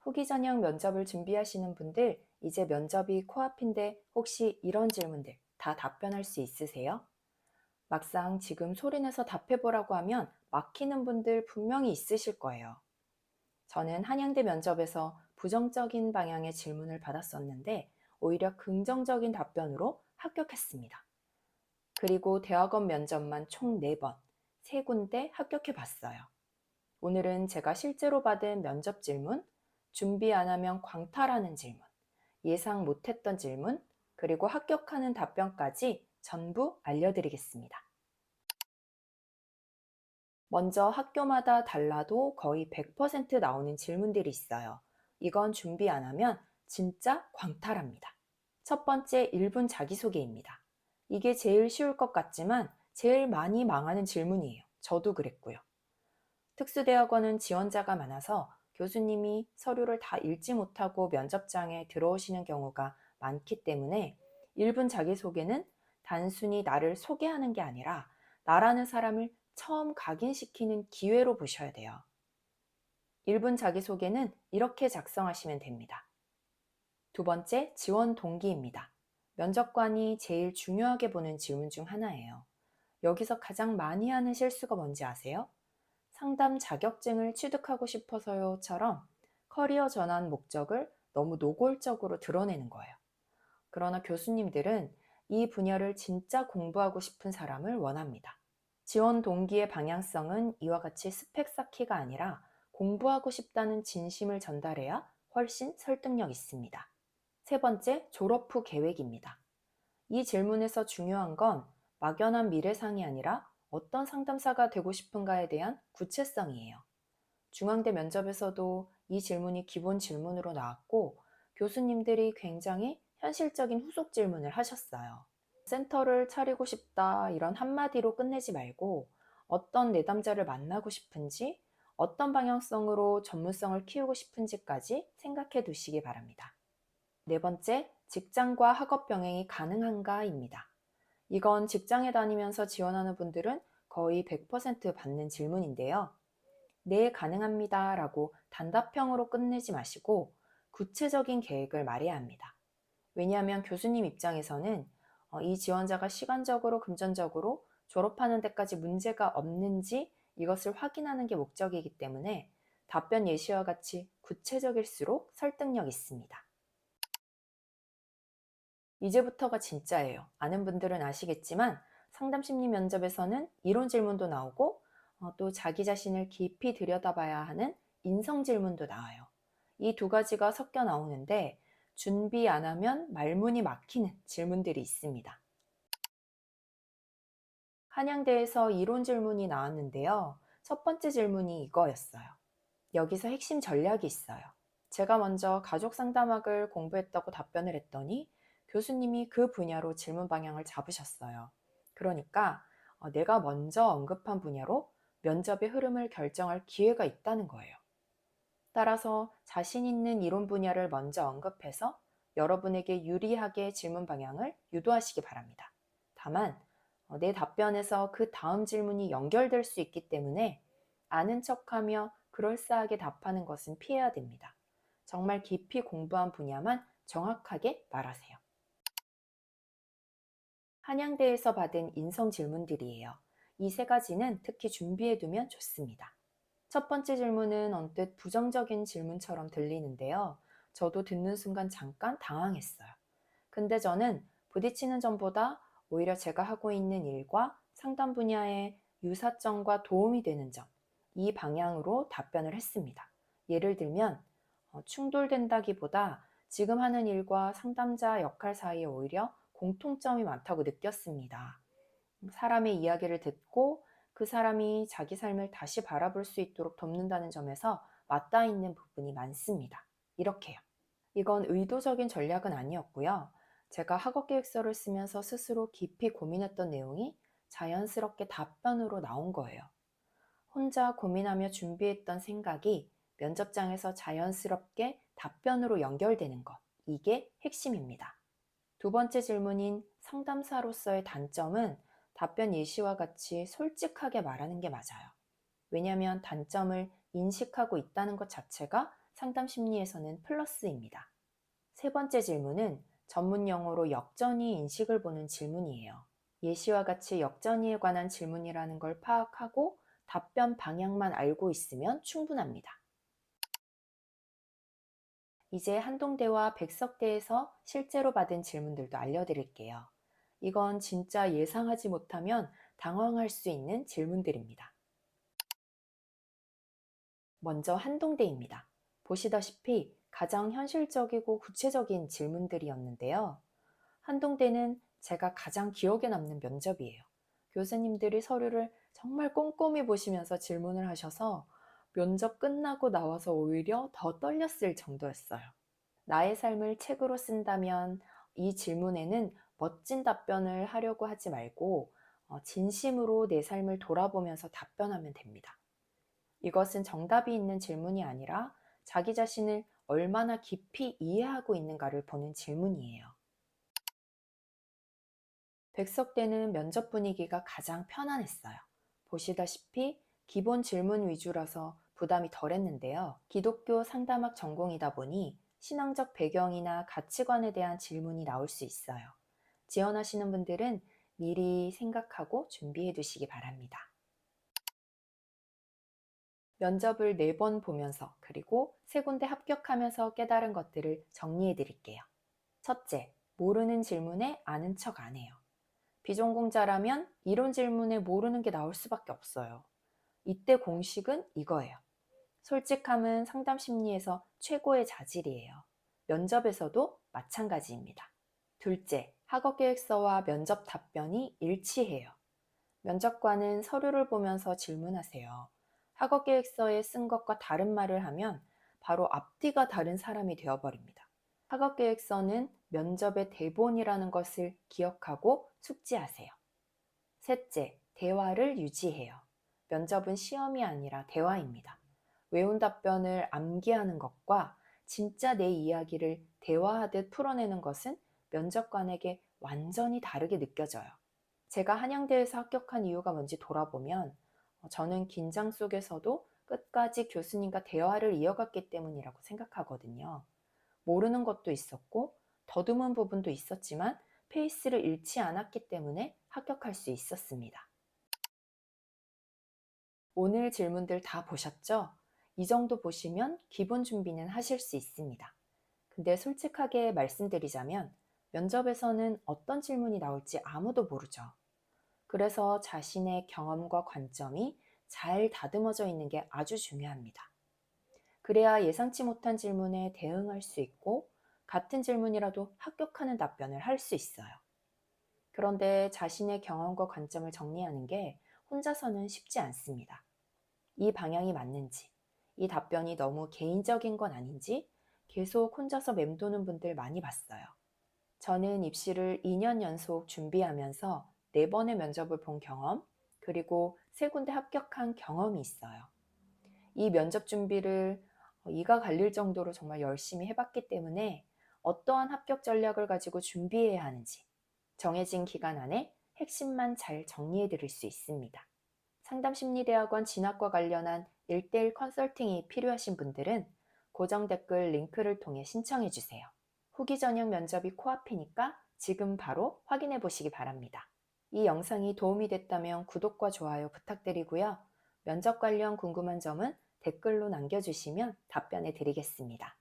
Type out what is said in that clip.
후기 전형 면접을 준비하시는 분들, 이제 면접이 코앞인데 혹시 이런 질문들 다 답변할 수 있으세요? 막상 지금 소리내서 답해보라고 하면 막히는 분들 분명히 있으실 거예요. 저는 한양대 면접에서 부정적인 방향의 질문을 받았었는데 오히려 긍정적인 답변으로 합격했습니다. 그리고 대학원 면접만 총 4번, 3군데 합격해 봤어요. 오늘은 제가 실제로 받은 면접 질문, 준비 안 하면 광탈하는 질문, 예상 못했던 질문, 그리고 합격하는 답변까지 전부 알려드리겠습니다. 먼저 학교마다 달라도 거의 100% 나오는 질문들이 있어요. 이건 준비 안 하면 진짜 광탈합니다. 첫 번째 1분 자기소개입니다. 이게 제일 쉬울 것 같지만 제일 많이 망하는 질문이에요. 저도 그랬고요. 특수대학원은 지원자가 많아서 교수님이 서류를 다 읽지 못하고 면접장에 들어오시는 경우가 많기 때문에 1분 자기소개는 단순히 나를 소개하는 게 아니라 나라는 사람을 처음 각인시키는 기회로 보셔야 돼요. 1분 자기소개는 이렇게 작성하시면 됩니다. 두 번째, 지원 동기입니다. 면접관이 제일 중요하게 보는 질문 중 하나예요. 여기서 가장 많이 하는 실수가 뭔지 아세요? 상담 자격증을 취득하고 싶어서요처럼 커리어 전환 목적을 너무 노골적으로 드러내는 거예요. 그러나 교수님들은 이 분야를 진짜 공부하고 싶은 사람을 원합니다. 지원 동기의 방향성은 이와 같이 스펙 쌓기가 아니라 공부하고 싶다는 진심을 전달해야 훨씬 설득력 있습니다. 세 번째, 졸업 후 계획입니다. 이 질문에서 중요한 건 막연한 미래상이 아니라 어떤 상담사가 되고 싶은가에 대한 구체성이에요. 중앙대 면접에서도 이 질문이 기본 질문으로 나왔고 교수님들이 굉장히 현실적인 후속 질문을 하셨어요. 센터를 차리고 싶다 이런 한마디로 끝내지 말고 어떤 내담자를 만나고 싶은지, 어떤 방향성으로 전문성을 키우고 싶은지까지 생각해 두시기 바랍니다. 네 번째, 직장과 학업 병행이 가능한가입니다. 이건 직장에 다니면서 지원하는 분들은 거의 100% 받는 질문인데요. 네, 가능합니다 라고 단답형으로 끝내지 마시고 구체적인 계획을 말해야 합니다. 왜냐하면 교수님 입장에서는 이 지원자가 시간적으로, 금전적으로 졸업하는 데까지 문제가 없는지 이것을 확인하는 게 목적이기 때문에 답변 예시와 같이 구체적일수록 설득력 있습니다. 이제부터가 진짜예요. 아는 분들은 아시겠지만 상담 심리 면접에서는 이론 질문도 나오고 또 자기 자신을 깊이 들여다봐야 하는 인성 질문도 나와요. 이 두 가지가 섞여 나오는데 준비 안 하면 말문이 막히는 질문들이 있습니다. 한양대에서 이론 질문이 나왔는데요. 첫 번째 질문이 이거였어요. 여기서 핵심 전략이 있어요. 제가 먼저 가족 상담학을 공부했다고 답변을 했더니 교수님이 그 분야로 질문 방향을 잡으셨어요. 그러니까 내가 먼저 언급한 분야로 면접의 흐름을 결정할 기회가 있다는 거예요. 따라서 자신 있는 이론 분야를 먼저 언급해서 여러분에게 유리하게 질문 방향을 유도하시기 바랍니다. 다만 내 답변에서 그 다음 질문이 연결될 수 있기 때문에 아는 척하며 그럴싸하게 답하는 것은 피해야 됩니다. 정말 깊이 공부한 분야만 정확하게 말하세요. 한양대에서 받은 인성 질문들이에요. 이 세 가지는 특히 준비해두면 좋습니다. 첫 번째 질문은 언뜻 부정적인 질문처럼 들리는데요. 저도 듣는 순간 잠깐 당황했어요. 근데 저는 부딪히는 점보다 오히려 제가 하고 있는 일과 상담 분야의 유사점과 도움이 되는 점, 이 방향으로 답변을 했습니다. 예를 들면 충돌된다기보다 지금 하는 일과 상담자 역할 사이에 오히려 공통점이 많다고 느꼈습니다. 사람의 이야기를 듣고 그 사람이 자기 삶을 다시 바라볼 수 있도록 돕는다는 점에서 맞닿아 있는 부분이 많습니다. 이렇게요. 이건 의도적인 전략은 아니었고요. 제가 학업계획서를 쓰면서 스스로 깊이 고민했던 내용이 자연스럽게 답변으로 나온 거예요. 혼자 고민하며 준비했던 생각이 면접장에서 자연스럽게 답변으로 연결되는 것. 이게 핵심입니다. 두 번째 질문인 상담사로서의 단점은 답변 예시와 같이 솔직하게 말하는 게 맞아요. 왜냐하면 단점을 인식하고 있다는 것 자체가 상담 심리에서는 플러스입니다. 세 번째 질문은 전문 용어로 역전이 인식을 보는 질문이에요. 예시와 같이 역전이에 관한 질문이라는 걸 파악하고 답변 방향만 알고 있으면 충분합니다. 이제 한동대와 백석대에서 실제로 받은 질문들도 알려드릴게요. 이건 진짜 예상하지 못하면 당황할 수 있는 질문들입니다. 먼저 한동대입니다. 보시다시피 가장 현실적이고 구체적인 질문들이었는데요. 한동대는 제가 가장 기억에 남는 면접이에요. 교수님들이 서류를 정말 꼼꼼히 보시면서 질문을 하셔서 면접 끝나고 나와서 오히려 더 떨렸을 정도였어요. 나의 삶을 책으로 쓴다면 이 질문에는 멋진 답변을 하려고 하지 말고 진심으로 내 삶을 돌아보면서 답변하면 됩니다. 이것은 정답이 있는 질문이 아니라 자기 자신을 얼마나 깊이 이해하고 있는가를 보는 질문이에요. 백석대는 면접 분위기가 가장 편안했어요. 보시다시피 기본 질문 위주라서 부담이 덜했는데요. 기독교 상담학 전공이다 보니 신앙적 배경이나 가치관에 대한 질문이 나올 수 있어요. 지원하시는 분들은 미리 생각하고 준비해 두시기 바랍니다. 면접을 4번 보면서 그리고 3군데 합격하면서 깨달은 것들을 정리해 드릴게요. 첫째, 모르는 질문에 아는 척 안 해요. 비전공자라면 이론 질문에 모르는 게 나올 수밖에 없어요. 이때 공식은 이거예요. 솔직함은 상담 심리에서 최고의 자질이에요. 면접에서도 마찬가지입니다. 둘째, 학업 계획서와 면접 답변이 일치해요. 면접관은 서류를 보면서 질문하세요. 학업 계획서에 쓴 것과 다른 말을 하면 바로 앞뒤가 다른 사람이 되어버립니다. 학업 계획서는 면접의 대본이라는 것을 기억하고 숙지하세요. 셋째, 대화를 유지해요. 면접은 시험이 아니라 대화입니다. 외운 답변을 암기하는 것과 진짜 내 이야기를 대화하듯 풀어내는 것은 면접관에게 완전히 다르게 느껴져요. 제가 한양대에서 합격한 이유가 뭔지 돌아보면 저는 긴장 속에서도 끝까지 교수님과 대화를 이어갔기 때문이라고 생각하거든요. 모르는 것도 있었고 더듬은 부분도 있었지만 페이스를 잃지 않았기 때문에 합격할 수 있었습니다. 오늘 질문들 다 보셨죠? 이 정도 보시면 기본 준비는 하실 수 있습니다. 근데 솔직하게 말씀드리자면 면접에서는 어떤 질문이 나올지 아무도 모르죠. 그래서 자신의 경험과 관점이 잘 다듬어져 있는 게 아주 중요합니다. 그래야 예상치 못한 질문에 대응할 수 있고 같은 질문이라도 합격하는 답변을 할 수 있어요. 그런데 자신의 경험과 관점을 정리하는 게 혼자서는 쉽지 않습니다. 이 방향이 맞는지, 이 답변이 너무 개인적인 건 아닌지 계속 혼자서 맴도는 분들 많이 봤어요. 저는 입시를 2년 연속 준비하면서 4번의 면접을 본 경험, 그리고 3군데 합격한 경험이 있어요. 이 면접 준비를 이가 갈릴 정도로 정말 열심히 해봤기 때문에 어떠한 합격 전략을 가지고 준비해야 하는지 정해진 기간 안에 핵심만 잘 정리해 드릴 수 있습니다. 상담심리대학원 진학과 관련한 1:1 컨설팅이 필요하신 분들은 고정 댓글 링크를 통해 신청해 주세요. 후기 전형 면접이 코앞이니까 지금 바로 확인해 보시기 바랍니다. 이 영상이 도움이 됐다면 구독과 좋아요 부탁드리고요. 면접 관련 궁금한 점은 댓글로 남겨주시면 답변해 드리겠습니다.